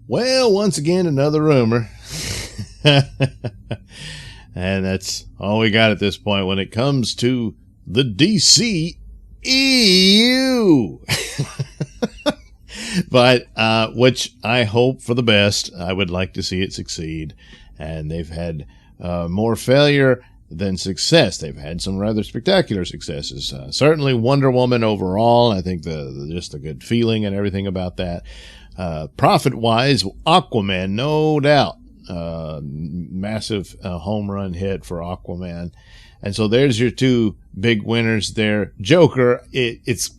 Well, once again, another rumor. And that's all we got at this point when it comes to the DC EU. But, which I hope for the best. I would like to see it succeed. And they've had more failure than success. They've had some rather spectacular successes. Certainly Wonder Woman overall. I think just a good feeling and everything about that. Profit-wise, Aquaman, no doubt. Massive home run hit for Aquaman. And so there's your two big winners there. Joker, it's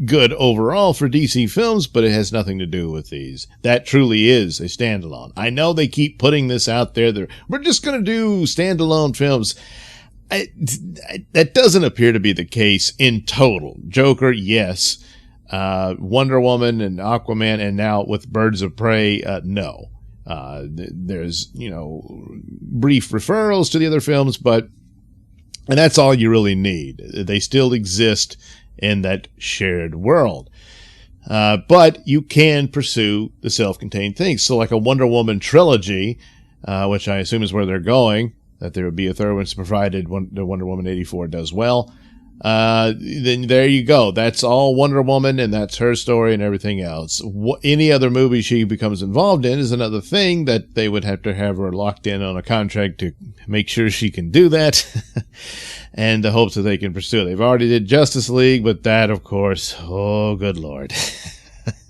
good overall for DC films, but it has nothing to do with these. That truly is a standalone. I know they keep putting this out there. We're just going to do standalone films. That doesn't appear to be the case in total. Joker, yes. Wonder Woman and Aquaman, and now with Birds of Prey, no. There's, brief referrals to the other films, and that's all you really need. They still exist in that shared world. But you can pursue the self-contained things. So like a Wonder Woman trilogy, which I assume is where they're going, that there would be a third one provided the Wonder Woman 84 does well. Then there you go. That's all Wonder Woman, and that's her story and everything else. Any other movie she becomes involved in is another thing that they would have to have her locked in on a contract to make sure she can do that, and the hopes that they can pursue it. They've already did Justice League, but that, of course, oh, good Lord.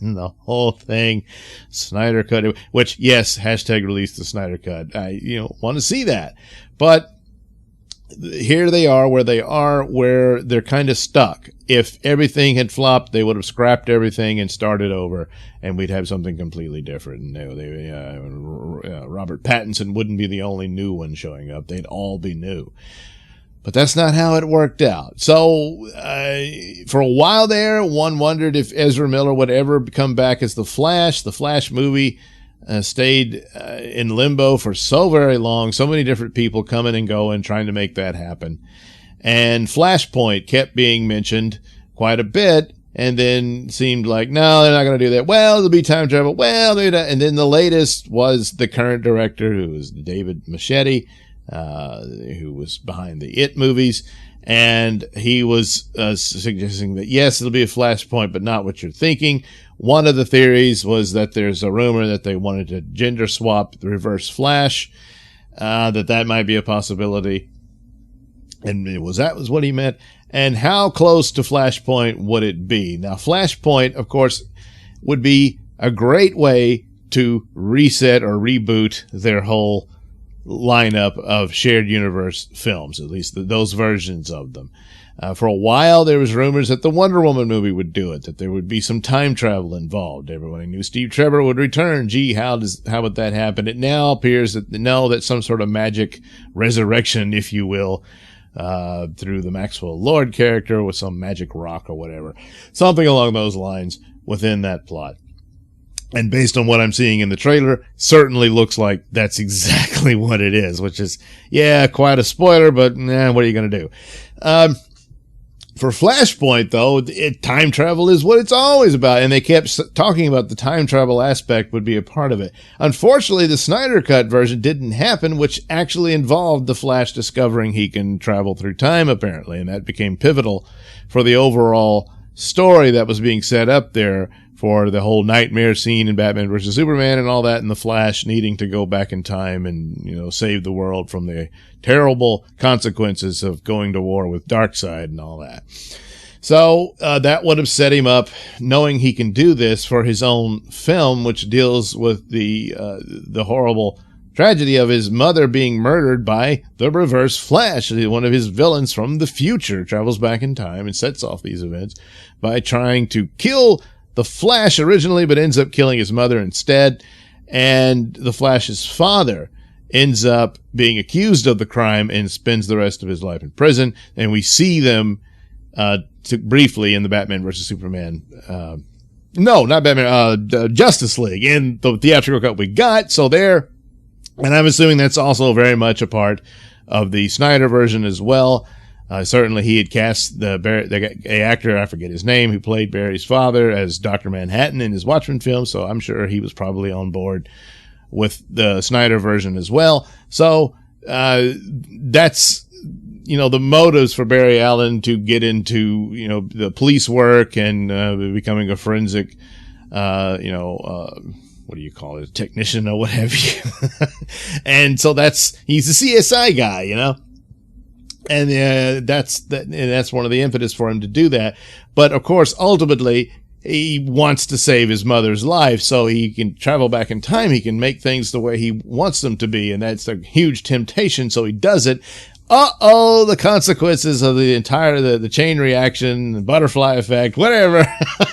The whole thing, Snyder Cut, which, yes, hashtag release the Snyder Cut. I, want to see that. But here they are, where they're kind of stuck. If everything had flopped, they would have scrapped everything and started over, and we'd have something completely different. No, Robert Pattinson wouldn't be the only new one showing up. They'd all be new. But that's not how it worked out. So, for a while there, one wondered if Ezra Miller would ever come back as the Flash. The Flash movie stayed in limbo for so very long. So many different people coming and going, trying to make that happen. And Flashpoint kept being mentioned quite a bit, and then seemed like, no, they're not going to do that. Well, there'll be time travel. Well, and then the latest was the current director, who was David Machete, who was behind the It movies. And he was suggesting that, yes, it'll be a Flashpoint, but not what you're thinking. One of the theories was that there's a rumor that they wanted to gender swap the Reverse Flash, that might be a possibility. And that was what he meant. And how close to Flashpoint would it be? Now, Flashpoint, of course, would be a great way to reset or reboot their whole lineup of shared universe films, at least those versions of them. For a while, there was rumors that the Wonder Woman movie would do it, that there would be some time travel involved. Everybody knew Steve Trevor would return. Gee, how would that happen? It now appears that some sort of magic resurrection, if you will, through the Maxwell Lord character with some magic rock or whatever. Something along those lines within that plot. And based on what I'm seeing in the trailer, certainly looks like that's exactly what it is, which is, quite a spoiler, but what are you going to do? For Flashpoint, though, time travel is what it's always about, and they kept talking about the time travel aspect would be a part of it. Unfortunately, the Snyder Cut version didn't happen, which actually involved the Flash discovering he can travel through time, apparently, and that became pivotal for the overall story that was being set up there for the whole nightmare scene in Batman vs. Superman and all that, and the Flash needing to go back in time and, save the world from the terrible consequences of going to war with Darkseid and all that. So that would have set him up, knowing he can do this for his own film, which deals with the horrible tragedy of his mother being murdered by the Reverse Flash. One of his villains from the future travels back in time and sets off these events by trying to kill the Flash originally, but ends up killing his mother instead. And the Flash's father ends up being accused of the crime and spends the rest of his life in prison. And we see them briefly in the Batman versus Superman. No, not Batman. Justice League in the theatrical cut we got. So there, and I'm assuming that's also very much a part of the Snyder version as well. Certainly, he had cast the actor, I forget his name, who played Barry's father as Dr. Manhattan in his Watchmen film, so I'm sure he was probably on board with the Snyder version as well. So that's, the motives for Barry Allen to get into, the police work and becoming a forensic, what do you call it, a technician or what have you. And so he's a CSI guy, and that's one of the impetus for him to do that. But of course, ultimately, he wants to save his mother's life, so he can travel back in time. He can make things the way he wants them to be, and that's a huge temptation. So he does it. The consequences of the entire, the chain reaction, the butterfly effect, whatever.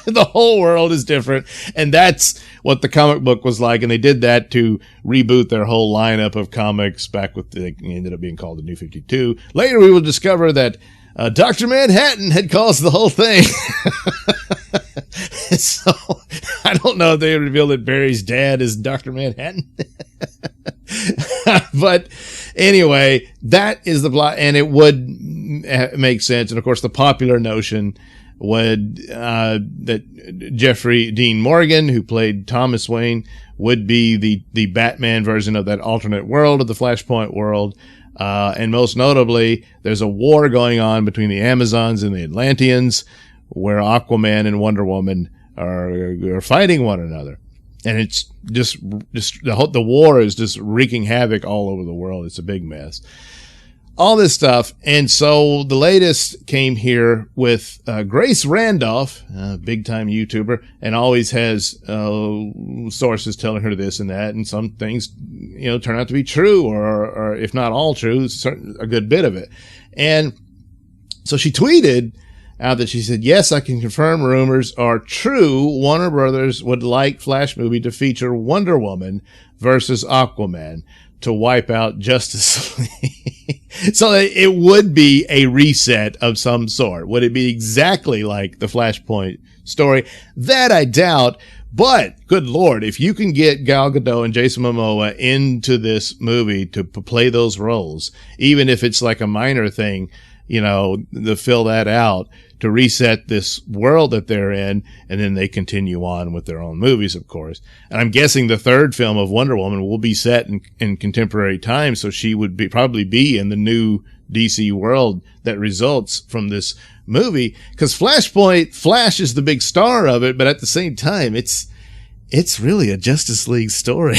The whole world is different. And that's what the comic book was like. And they did that to reboot their whole lineup of comics back with ended up being called the New 52. Later, we will discover that Dr. Manhattan had caused the whole thing. So I don't know if they revealed that Barry's dad is Dr. Manhattan. But anyway, that is the plot, and it would make sense. And of course, the popular notion would that Jeffrey Dean Morgan, who played Thomas Wayne, would be the Batman version of that alternate world of the Flashpoint world. And most notably, there's a war going on between the Amazons and the Atlanteans, where Aquaman and Wonder Woman are fighting one another. And it's just the war is just wreaking havoc all over the world. It's a big mess. All this stuff. And so the latest came here with Grace Randolph, big time YouTuber, and always has sources telling her this and that. And some things, turn out to be true, or if not all true, a good bit of it. And so she tweeted out that she said, "Yes, I can confirm rumors are true. Warner Brothers would like Flash movie to feature Wonder Woman versus Aquaman to wipe out Justice League." So it would be a reset of some sort. Would it be exactly like the Flashpoint story? That I doubt. But good Lord, if you can get Gal Gadot and Jason Momoa into this movie to play those roles, even if it's like a minor thing, to fill that out, to reset this world that they're in, and then they continue on with their own movies, of course. And I'm guessing the third film of Wonder Woman will be set in contemporary time, so she would probably be in the new DC world that results from this movie. Because Flash is the big star of it, but at the same time, it's really a Justice League story.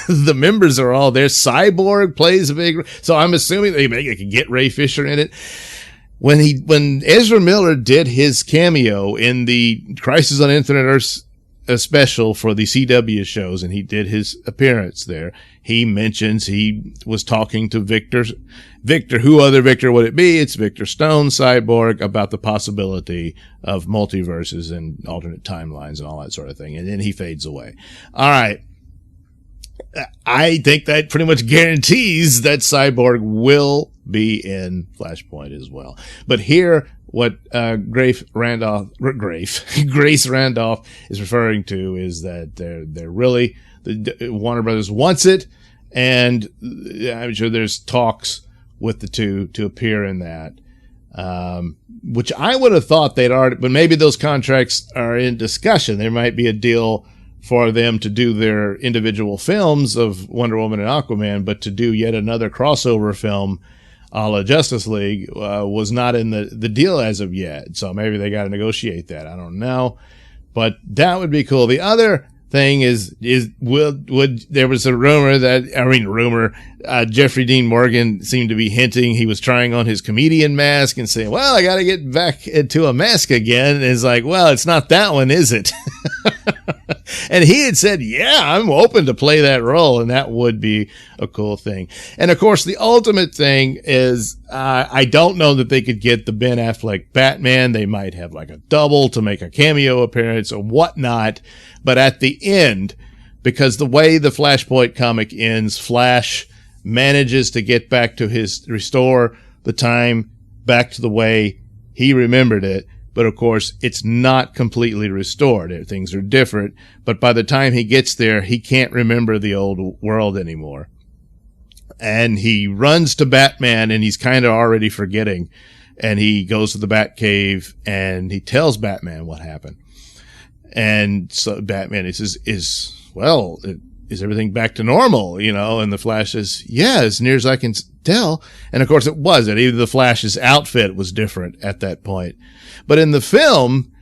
The members are all there. Cyborg plays a big, so I'm assuming they could get Ray Fisher in it. When Ezra Miller did his cameo in the Crisis on Infinite Earths special for the CW shows, and he did his appearance there, he mentions he was talking to Victor. Who other Victor would it be? It's Victor Stone, Cyborg, about the possibility of multiverses and alternate timelines and all that sort of thing. And then he fades away. All right. I think that pretty much guarantees that Cyborg will be in Flashpoint as well. But here, what Grace Randolph is referring to is that they're really, Warner Brothers wants it, and I'm sure there's talks with the two to appear in that, which I would have thought they'd already, but maybe those contracts are in discussion. There might be a deal for them to do their individual films of Wonder Woman and Aquaman, but to do yet another crossover film a la Justice League was not in the deal as of yet. So maybe they got to negotiate that. I don't know, but that would be cool. The other thing is there was a rumor, Jeffrey Dean Morgan seemed to be hinting he was trying on his comedian mask and saying, well, I got to get back into a mask again. And it's like, well, it's not that one, is it? And he had said, yeah, I'm open to play that role, and that would be a cool thing. And of course, the ultimate thing is, I don't know that they could get the Ben Affleck Batman. They might have like a double to make a cameo appearance or whatnot. But at the end, because the way the Flashpoint comic ends, Flash manages to get back to restore the time back to the way he remembered it. But of course, it's not completely restored. Things are different. But by the time he gets there, he can't remember the old world anymore. And he runs to Batman, and he's kind of already forgetting and he goes to the Batcave and he tells Batman what happened. And so Batman, he says, is everything back to normal? You know, and the Flash says, yeah, as near as I can tell. And of course it wasn't. Even the Flash's outfit was different at that point. But in the film,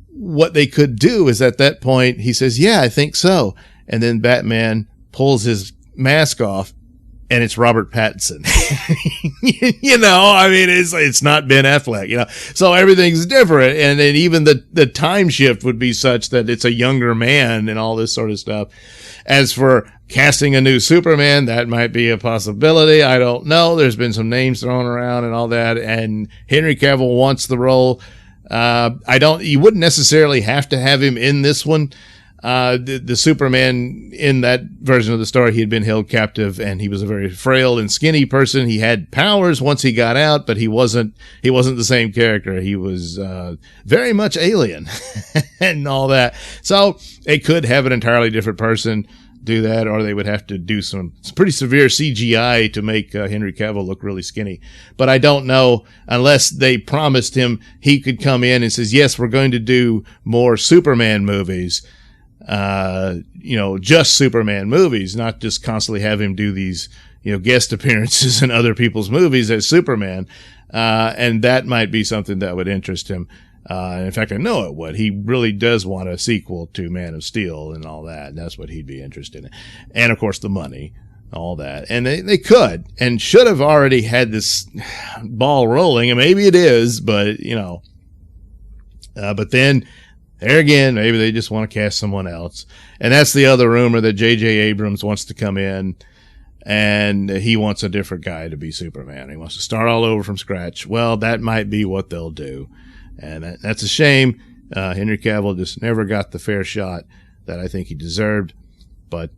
what they could do is at that point, he says, yeah, I think so. And then Batman pulls his mask off, and it's Robert Pattinson. You know, I mean, it's not Ben Affleck, you know, so everything's different. And then even the time shift would be such that it's a younger man and all this sort of stuff. As for casting a new Superman, that might be a possibility. I don't know. There's been some names thrown around and all that. And Henry Cavill wants the role. You wouldn't necessarily have to have him in this one. The Superman in that version of the story, he had been held captive, and he was a very frail and skinny person. He had powers once he got out, but he wasn't the same character. He was very much alien and all that. So it could have an entirely different person do that, or they would have to do some pretty severe CGI to make Henry Cavill look really skinny. But I don't know, unless they promised him he could come in and says, yes, we're going to do more Superman movies. Just Superman movies, not just constantly have him do these, guest appearances in other people's movies as Superman. And that might be something that would interest him. In fact, I know it would. He really does want a sequel to Man of Steel and all that. That's what he'd be interested in. And of course, the money, all that. And they could and should have already had this ball rolling. And maybe it is, but but then, there again, maybe they just want to cast someone else. And that's the other rumor, that J.J. Abrams wants to come in and he wants a different guy to be Superman. He wants to start all over from scratch. Well, that might be what they'll do. And that's a shame. Henry Cavill just never got the fair shot that I think he deserved. But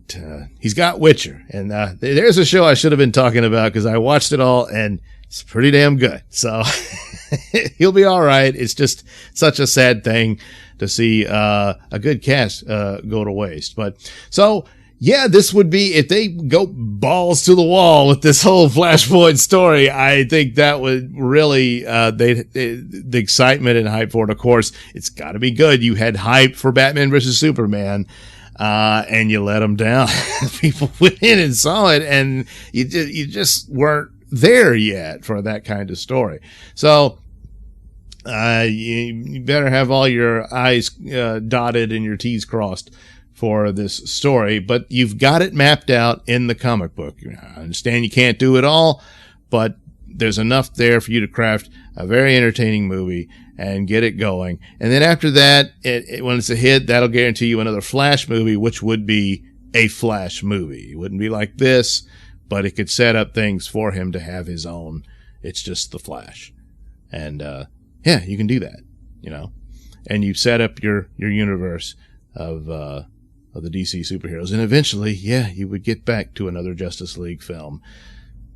he's got Witcher. And there's a show I should have been talking about, because I watched it all and it's pretty damn good. So he'll be all right. It's just such a sad thing to see a good cast go to waste. But so, yeah, this would be, if they go balls to the wall with this whole Flashpoint story, I think that would really, the excitement and hype for it. Of course, it's got to be good. You had hype for Batman versus Superman, and you let them down. People went in and saw it, and you just weren't there yet for that kind of story. So, you better have all your I's dotted and your T's crossed for this story, but you've got it mapped out in the comic book. I understand you can't do it all, but there's enough there for you to craft a very entertaining movie and get it going. And then after that, when it's a hit, that'll guarantee you another Flash movie, which would be a Flash movie. It wouldn't be like this, but it could set up things for him to have his own. It's just the Flash. And, yeah, you can do that, and you set up your universe of the DC superheroes. And eventually, yeah, you would get back to another Justice League film.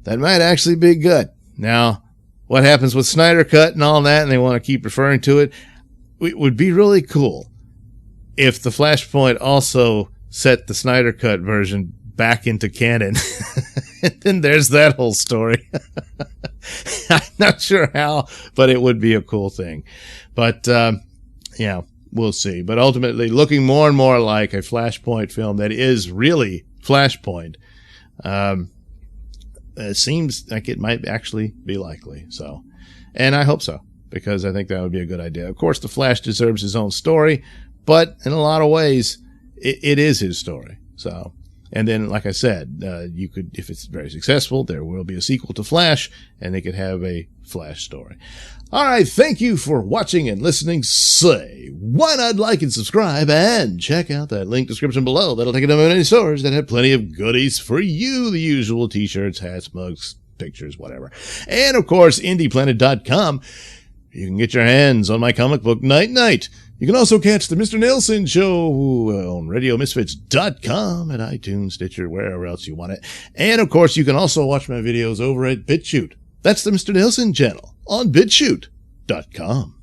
That might actually be good. Now, what happens with Snyder Cut and all that, and they want to keep referring to it, it would be really cool if the Flashpoint also set the Snyder Cut version back into canon. And then there's that whole story. I'm not sure how, but it would be a cool thing. But, yeah, we'll see. But ultimately, looking more and more like a Flashpoint film that is really Flashpoint, it seems like it might actually be likely. So, and I hope so, because I think that would be a good idea. Of course, the Flash deserves his own story, but in a lot of ways, it is his story. So, and then, like I said, you could, if it's very successful, there will be a sequel to Flash, and they could have a Flash story. All right, thank you for watching and listening. Say, why not like and subscribe, and check out that link description below. That'll take you to many stores that have plenty of goodies for you. The usual t-shirts, hats, mugs, pictures, whatever. And, of course, IndiePlanet.com. You can get your hands on my comic book, Night Night. You can also catch the Mr. Nailsin Show on RadioMisfits.com and iTunes, Stitcher, wherever else you want it. And, of course, you can also watch my videos over at BitChute. That's the Mr. Nailsin channel on BitChute.com.